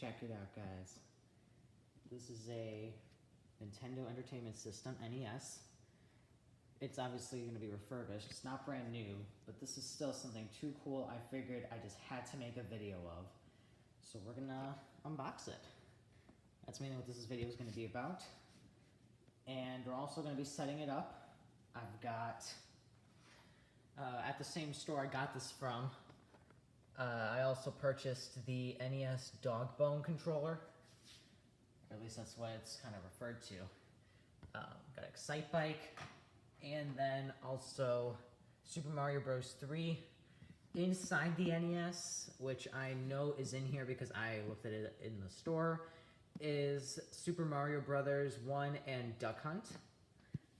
Check it out, guys. This is a Nintendo Entertainment System, NES. It's obviously going to be refurbished. It's not brand new, but this is still something too cool. I figured I just had to make a video of. So we're going to unbox it. That's mainly what this video is going to be about. And we're also going to be setting it up. I've got, at the same store I got this from, I also purchased the NES dog bone controller. Or at least that's what it's kind of referred to. Got Excitebike, and then also Super Mario Bros. 3 inside the NES, which I know is in here because I looked at it in the store, is Super Mario Bros. 1 and Duck Hunt.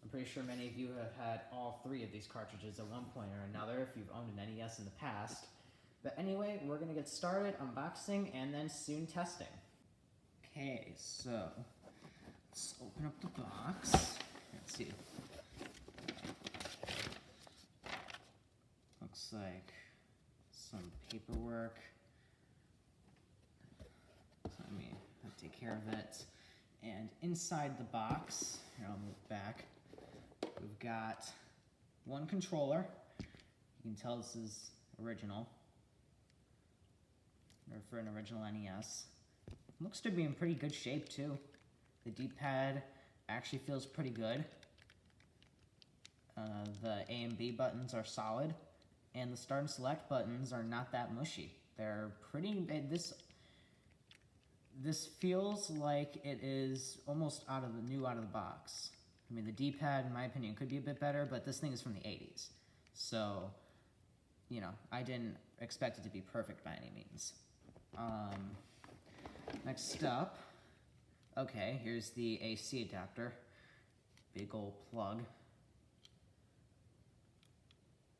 I'm pretty sure many of you have had all three of these cartridges at one point or another if you've owned an NES in the past. But anyway, we're going to get started unboxing and then soon testing. Okay, so let's open up the box. Let's see. Looks like some paperwork. Let me take care of it. And inside the box, here I'll move back, we've got one controller. You can tell this is original, or for an original NES. Looks to be in pretty good shape too. The D-pad actually feels pretty good. The A and B buttons are solid, and the start and select buttons are not that mushy. They're pretty, this feels like it is almost out of the box. I mean, the D-pad, in my opinion, could be a bit better, but this thing is from the 80s. So, you know, I didn't expect it to be perfect by any means. Next up, okay, here's the AC adapter. Big old plug.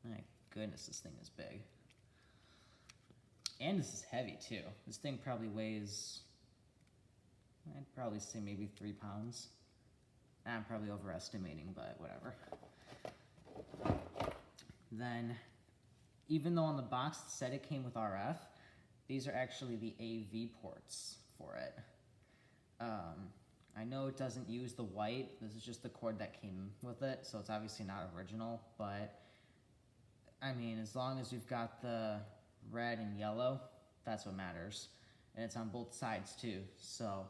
My goodness, this thing is big. And this is heavy too. This thing probably weighs, I'd probably say maybe 3 pounds. I'm probably overestimating, but whatever. Then, even though on the box it said it came with RF, these are actually the AV ports for it. I know it doesn't use the white. This is just the cord that came with it, so it's obviously not original, but I mean, as long as we've got the red and yellow, that's what matters. And it's on both sides too, so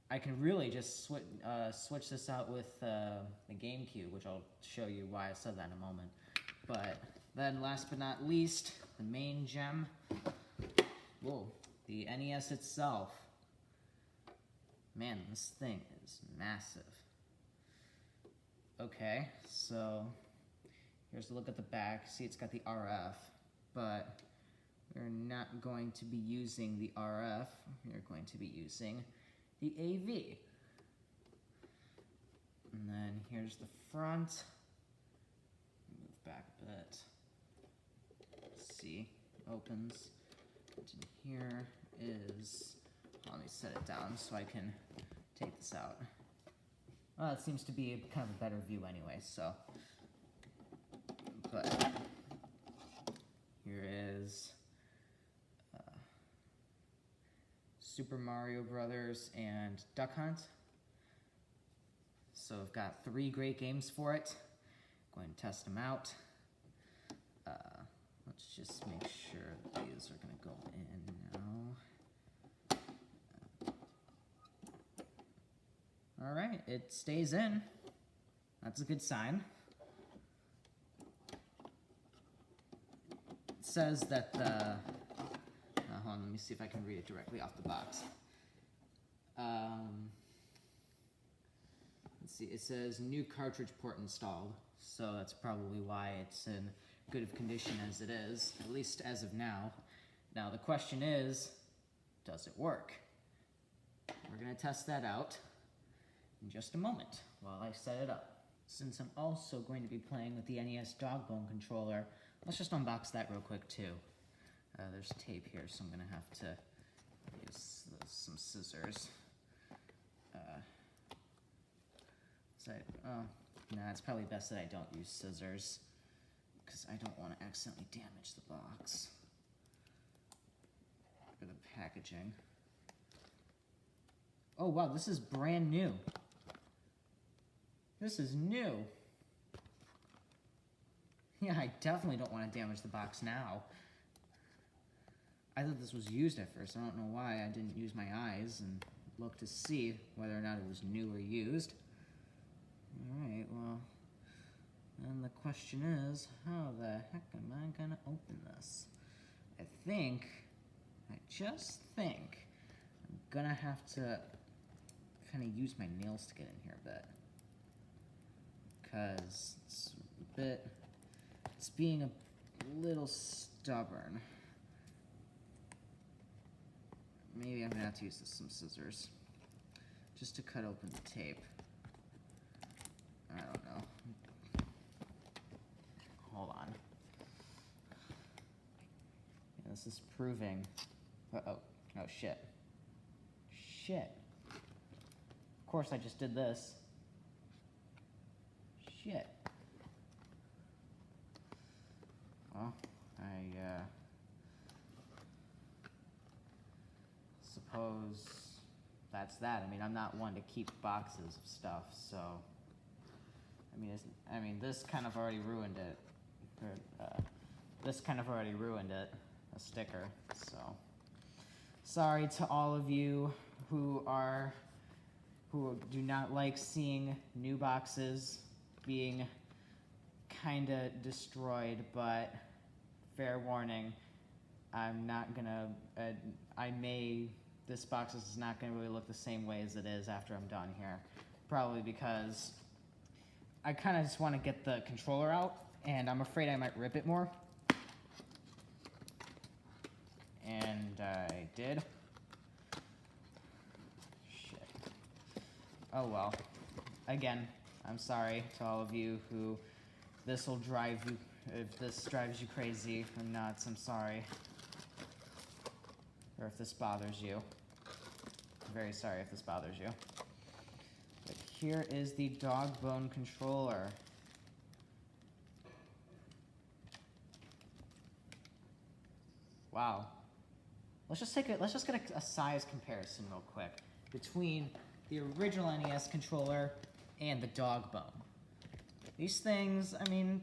I can really just switch this out with the GameCube, which I'll show you why I said that in a moment. But then last but not least, the main gem. Whoa, the NES itself. Man, this thing is massive. Okay, so here's a look at the back. See, it's got the RF, but we're not going to be using the RF. We're going to be using the AV. And then here's the front. Move back a bit. See, opens. And here is, let me set it down so I can take this out. Well, it seems to be kind of a better view anyway, so. But here is Super Mario Brothers and Duck Hunt. So I've got 3 great games for it. Going to test them out. Let's just make sure that these are going to go in now. All right, it stays in. That's a good sign. It says that the, hold on, let me see if I can read it directly off the box. Let's see, it says new cartridge port installed, so that's probably why it's in good of condition as it is, at least as of now. Now the question is, does it work? We're going to test that out in just a moment while I set it up. Since I'm also going to be playing with the NES dog bone controller, let's just unbox that real quick too. There's tape here, so I'm going to have to use some scissors. Nah, it's probably best that I don't use scissors, because I don't want to accidentally damage the box or the packaging. Oh wow, this is brand new. This is new. Yeah, I definitely don't want to damage the box now. I thought this was used at first. I don't know why I didn't use my eyes and look to see whether or not it was new or used. Alright, well, then the question is, how the heck am I gonna open this? I just think, I'm gonna have to kind of use my nails to get in here a bit. Because it's being a little stubborn. Maybe I'm gonna have to use some scissors just to cut open the tape. I don't know. Hold on. Yeah, this is proving. Uh-oh. Oh, shit. Shit. Of course I just did this. Shit. Well, suppose that's that. I mean, I'm not one to keep boxes of stuff, so I mean, this kind of already ruined it. This kind of already ruined it. A sticker. So sorry to all of you who do not like seeing new boxes being kind of destroyed, but fair warning, I'm not gonna. This box is not gonna really look the same way as it is after I'm done here. Probably because I kind of just want to get the controller out, and I'm afraid I might rip it more. And I did. Shit. Oh well. Again, I'm sorry to all of you who this will drive you. If this drives you crazy or nuts, I'm sorry. Or if this bothers you. I'm very sorry if this bothers you. But here is the dog bone controller. Wow. Let's just get a size comparison real quick between the original NES controller and the dog bone. These things, I mean,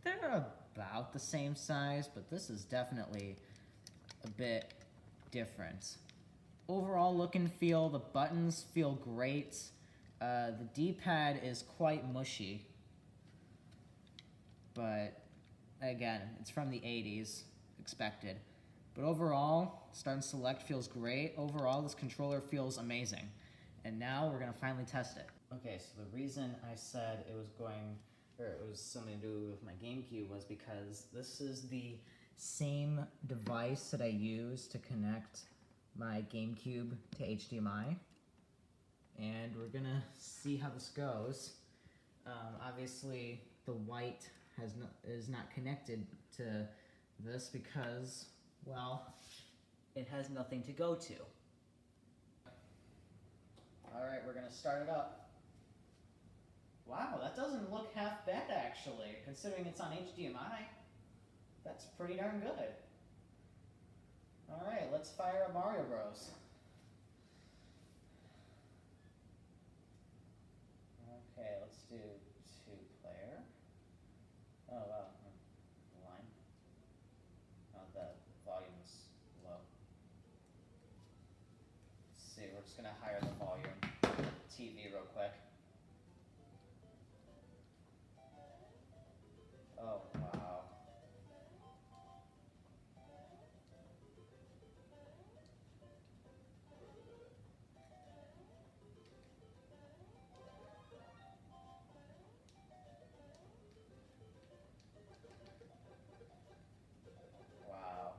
they're about the same size, but this is definitely a bit different. Overall look and feel, the buttons feel great. The D-pad is quite mushy, but again, it's from the 80s, expected. But overall, Start and Select feels great. Overall, this controller feels amazing. And now we're gonna finally test it. Okay, so the reason I said it was something to do with my GameCube was because this is the same device that I use to connect my GameCube to HDMI. And we're gonna see how this goes. Obviously, the white is not connected to this because, well, it has nothing to go to. Alright, we're gonna start it up. Wow, that doesn't look half bad actually, considering it's on HDMI. That's pretty darn good. Alright, let's fire up Mario Bros. Okay, let's do 2-player. Oh wow, the line. Oh, the volume's low. Let's see, we're just gonna higher the volume. TV real quick. Oh wow. Wow.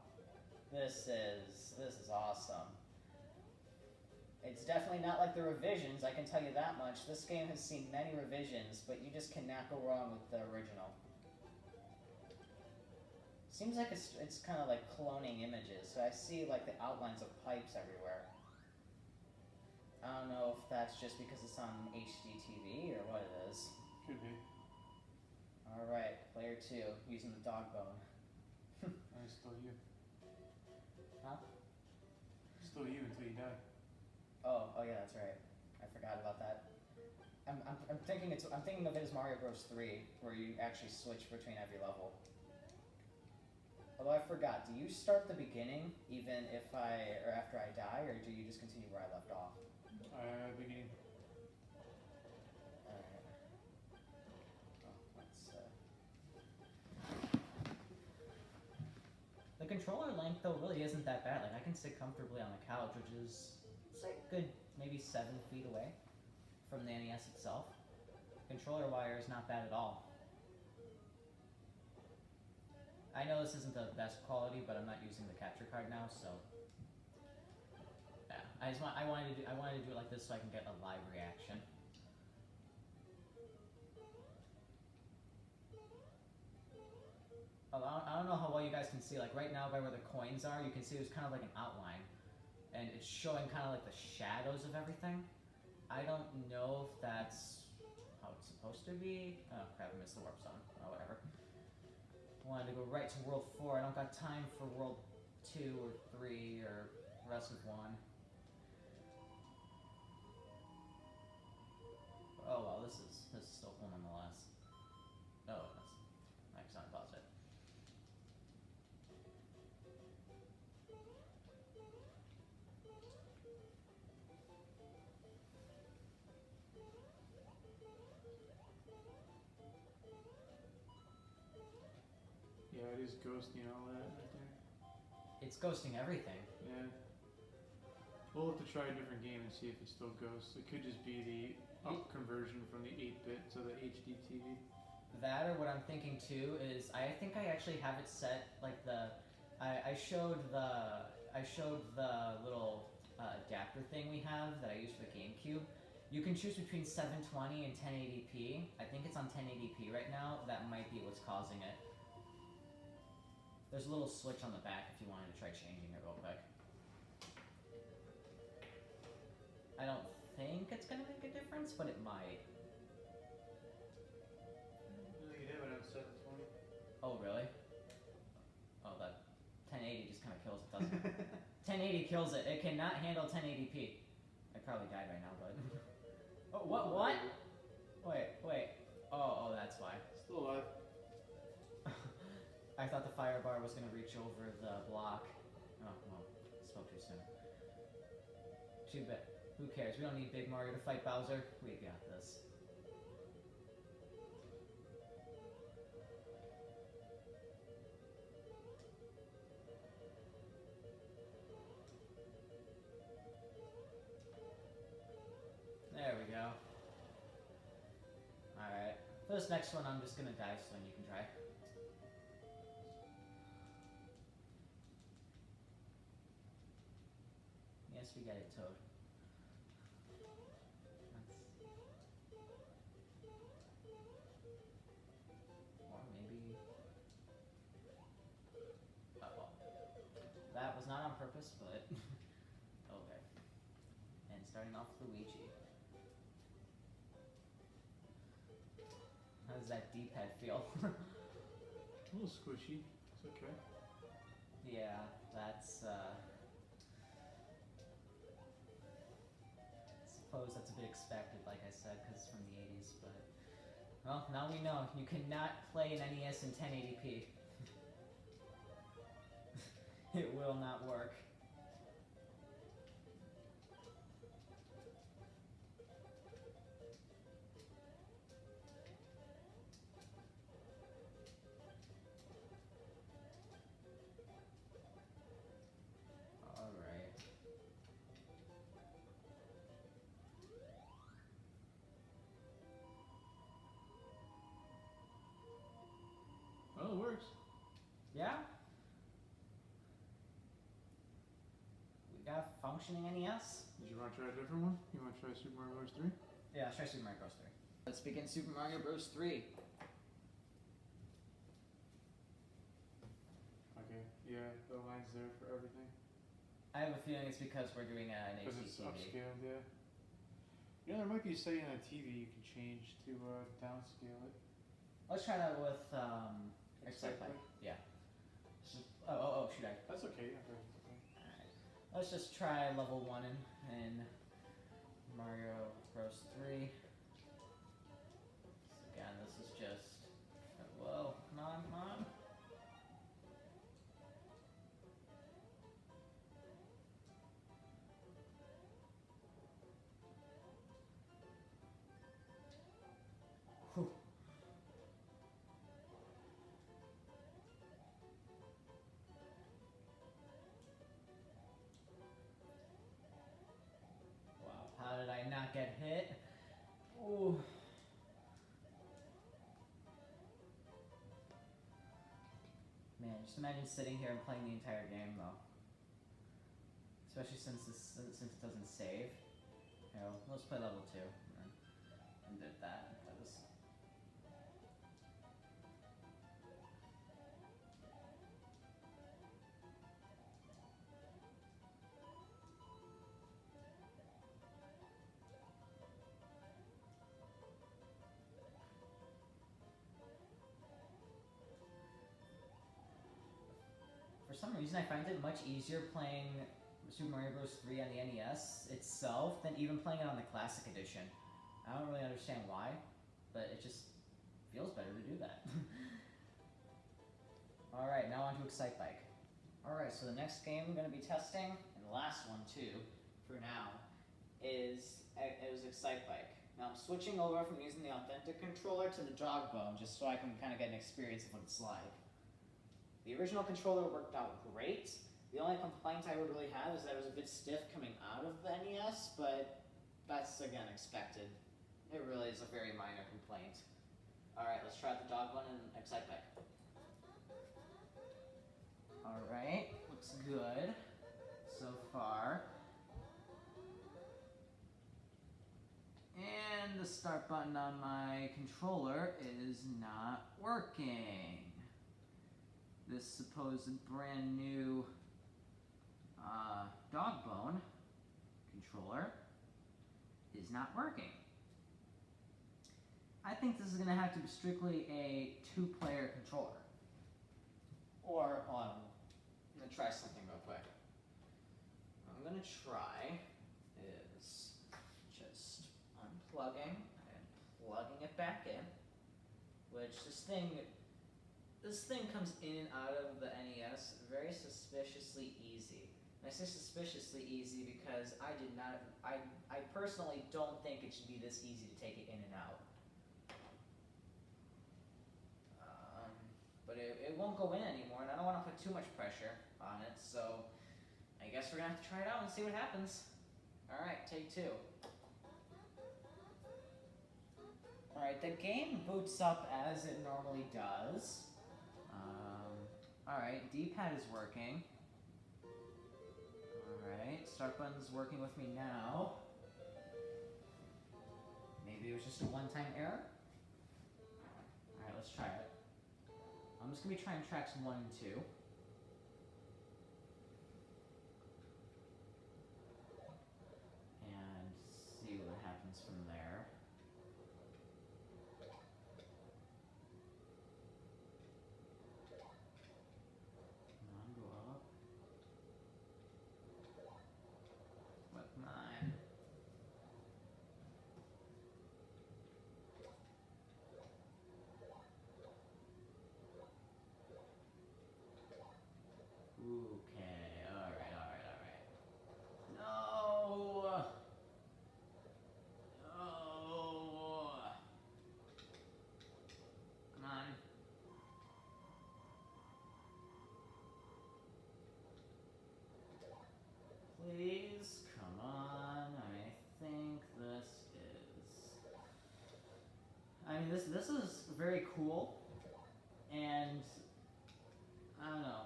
This is awesome. It's definitely not like the revisions, I can tell you that much. This game has seen many revisions, but you just cannot go wrong with the original. Seems like it's kind of like cloning images, so I see like the outlines of pipes everywhere. I don't know if that's just because it's on HD TV or what it is. Could be. Alright, player 2, using the dog bone. It's still you. Huh? Still you until you die. Oh yeah, that's right. I forgot about that. I'm thinking of it as Mario Bros. 3, where you actually switch between every level. Although I forgot, do you start the beginning even if or after I die, or do you just continue where I left off? Beginning. Alright. Oh, let's The controller length though really isn't that bad. Like I can sit comfortably on the couch, which is it's like good maybe 7 feet away from the NES itself. Controller wire is not bad at all. I know this isn't the best quality, but I'm not using the capture card now, so yeah. I wanted to do it like this so I can get a live reaction. I don't know how well you guys can see. Like right now, by where the coins are, you can see there's kind of like an outline, and it's showing kind of like the shadows of everything. I don't know if that's how it's supposed to be. Oh crap! I missed the warp zone. Oh whatever. Wanted to go right to World 4. I don't got time for World 2 or 3 or the rest of 1. Oh well, this is still cool nonetheless. Oh, I accidentally paused it. Yeah, it is ghosting all that right there. It's ghosting everything. Yeah. We'll have to try a different game and see if it still ghosts. It could just be the up conversion from the 8-bit to the HD TV. That, or what I'm thinking too is I think I actually have it set like I showed the little adapter thing we have that I use for the GameCube. You can choose between 720 and 1080p. I think it's on 1080p right now. That might be what's causing it. There's a little switch on the back if you wanted to try changing it real quick. I don't think it's gonna make a difference, but it might. No, you have it on 720. Oh really? Oh, that 1080 just kind of kills it, doesn't it? 1080 kills it. It cannot handle 1080p. I probably died right now, but oh, what? Wait. Oh, that's why. Still alive. I thought the fire bar was gonna reach over the block. Oh, well, spoke too soon. Too bad. Who cares? We don't need Big Mario to fight Bowser. We got this. There we go. Alright. For this next one, I'm just gonna die so then you can try. Yes, we get it, Toad. Or maybe... Oh, well. That was not on purpose, but... okay. And starting off Luigi. How does that D-pad feel? A little squishy. It's okay. Yeah, that's suppose that's a bit expected, like I said, because it's from the 80s, but... Well, now we know. You cannot play an NES in 1080p. It will not work. Alright. Well, it works. Yeah? We got functioning NES? Did you want to try a different one? You want to try Super Mario Bros. 3? Yeah, let's try Super Mario Bros. 3. Let's begin Super Mario Bros. 3. Okay, yeah, the line's there for everything. I have a feeling it's because we're doing an Because HD it's TV. upscaled, yeah. You know, there might be a setting on a TV you can change to downscale it. Let's try that with Excitebike? Yeah. Oh, shoot, That's okay, yeah, that's okay. Alright. Let's just try level 1 and not get hit. Ooh. Man, just imagine sitting here and playing the entire game though. Especially since it doesn't save. You know, let's play level 2 and did that because for some reason I find it much easier playing Super Mario Bros. 3 on the NES itself than even playing it on the Classic Edition. I don't really understand why, but it just feels better to do that. Alright, now on to Excitebike. Alright, so the next game I'm going to be testing, and the last one too, for now, is Excitebike. Now I'm switching over from using the authentic controller to the dog bone, just so I can kind of get an experience of what it's like. The original controller worked out great. The only complaint I would really have is that it was a bit stiff coming out of the NES, but that's, again, expected. It really is a very minor complaint. Alright, let's try out the dog bone and Excitebike. Alright, looks good so far. And the start button on my controller is not working. This supposed brand new dog bone controller is not working. I think this is going to have to be strictly a 2-player controller. Or, hold on, I'm going to try something real quick. What I'm going to try is just unplugging and plugging it back in, which this thing comes in and out of the NES very suspiciously easy. And I say suspiciously easy because I personally don't think it should be this easy to take it in and out. But it won't go in anymore, and I don't want to put too much pressure on it, so I guess we're going to have to try it out and see what happens. Alright, take 2. Alright, the game boots up as it normally does. Alright, D-pad is working. Alright, start button's working with me now. Maybe it was just a one-time error? Alright, let's try it. I'm just going to be trying tracks 1 and 2. And see what happens from there. Come on, go up. What, come on. Okay, alright. No! No! Come on. Please, come on. I think this is... I mean, this is very cool, and I don't know.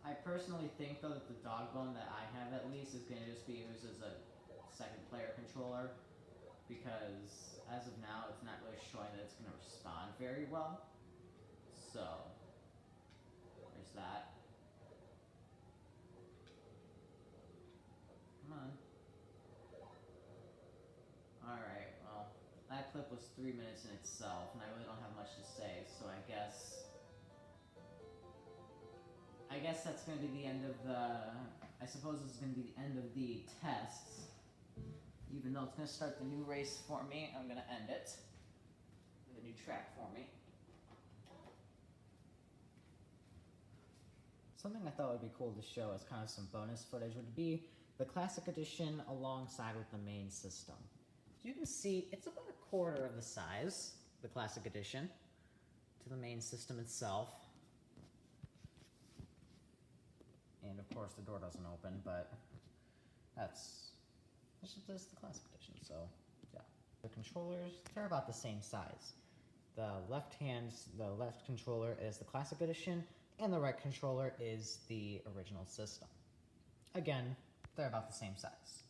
I personally think though that the dog bone that I have at least is going to just be used as a 2nd-player controller, because as of now it's not really showing that it's going to respond very well. So there's that. Come on. Alright, well, that clip was 3 minutes in itself, and I really don't have much to say, so I guess that's going to be the end of I suppose this is going to be the end of the tests. Even though it's going to start the new race for me, I'm going to end it with a new track for me. Something I thought would be cool to show as kind of some bonus footage would be the Classic Edition alongside with the main system. As you can see, it's about 1/4 of the size, the Classic Edition, to the main system itself. And of course the door doesn't open, but that's This is the classic edition, so yeah. The controllers, they're about the same size. The left controller is the classic edition, and the right controller is the original system. Again, they're about the same size.